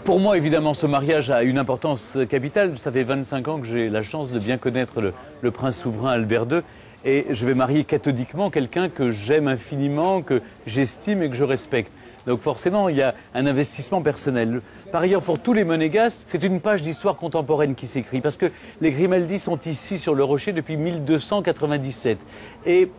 Pour moi, évidemment, ce mariage a une importance capitale. Ça fait 25 ans que j'ai la chance de bien connaître le prince souverain Albert II. Et je vais marier catholiquement quelqu'un que j'aime infiniment, que j'estime et que je respecte. Donc forcément, il y a un investissement personnel. Par ailleurs, pour tous les monégasques, c'est une page d'histoire contemporaine qui s'écrit. Parce que les Grimaldi sont ici sur le Rocher depuis 1297. Et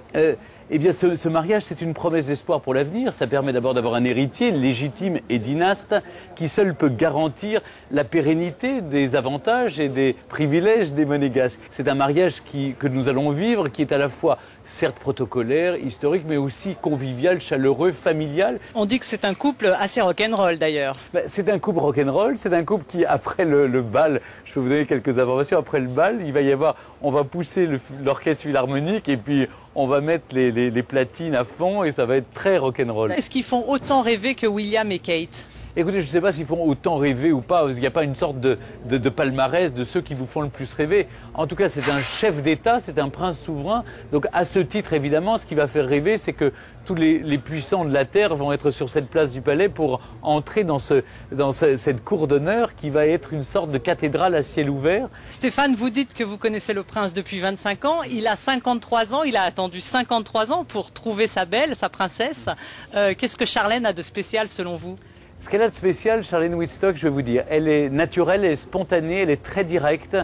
eh bien, ce mariage, c'est une promesse d'espoir pour l'avenir. Ça permet d'abord d'avoir un héritier légitime et dynaste qui seul peut garantir la pérennité des avantages et des privilèges des monégasques. C'est un mariage que nous allons vivre, qui est à la fois certes protocolaire, historique, mais aussi convivial, chaleureux, familial. On dit que c'est un couple assez rock'n'roll d'ailleurs. C'est un couple rock'n'roll, c'est un couple qui, après le bal, je peux vous donner quelques informations, après le bal, il va y avoir, on va pousser l'orchestre philharmonique et puis on va mettre les platines à fond et ça va être très rock'n'roll. Est-ce qu'ils font autant rêver que William et Kate? Écoutez, je ne sais pas s'ils font autant rêver ou pas, parce qu'il n'y a pas une sorte de palmarès de ceux qui vous font le plus rêver. En tout cas, c'est un chef d'État, c'est un prince souverain. Donc à ce titre, évidemment, ce qui va faire rêver, c'est que tous les puissants de la Terre vont être sur cette place du palais pour entrer dans cette cour d'honneur qui va être une sorte de cathédrale à ciel ouvert. Stéphane, vous dites que vous connaissez le prince depuis 25 ans. Il a 53 ans, il a attendu 53 ans pour trouver sa belle, sa princesse. Qu'est-ce que Charlène a de spécial selon vous? Ce qu'elle a de spécial, Charlène Wittstock, je vais vous dire, elle est naturelle, elle est spontanée, elle est très directe.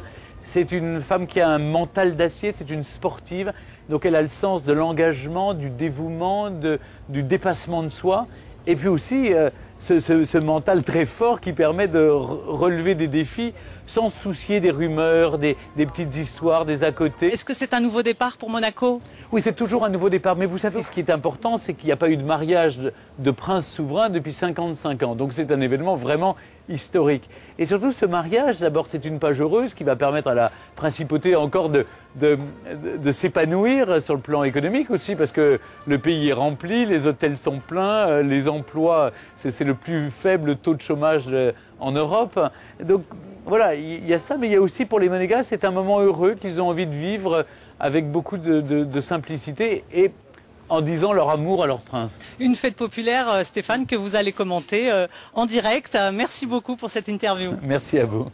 C'est une femme qui a un mental d'acier, c'est une sportive. Donc elle a le sens de l'engagement, du dévouement, du dépassement de soi. Et puis aussi ce mental très fort qui permet de relever des défis sans se soucier des rumeurs, des petites histoires, des à côté. Est-ce que c'est un nouveau départ pour Monaco? Oui, c'est toujours un nouveau départ. Mais vous savez, ce qui est important, c'est qu'il n'y a pas eu de mariage de prince souverain depuis 55 ans. Donc c'est un événement vraiment historique. Et surtout, ce mariage, d'abord, c'est une page heureuse qui va permettre à la principauté encore de s'épanouir sur le plan économique aussi, parce que le pays est rempli, les hôtels sont pleins, les emplois, c'est le plus faible taux de chômage en Europe. Donc voilà, il y a ça, mais il y a aussi pour les Monégasques, c'est un moment heureux qu'ils ont envie de vivre avec beaucoup de simplicité et en disant leur amour à leur prince. Une fête populaire, Stéphane, que vous allez commenter en direct. Merci beaucoup pour cette interview. Merci à vous.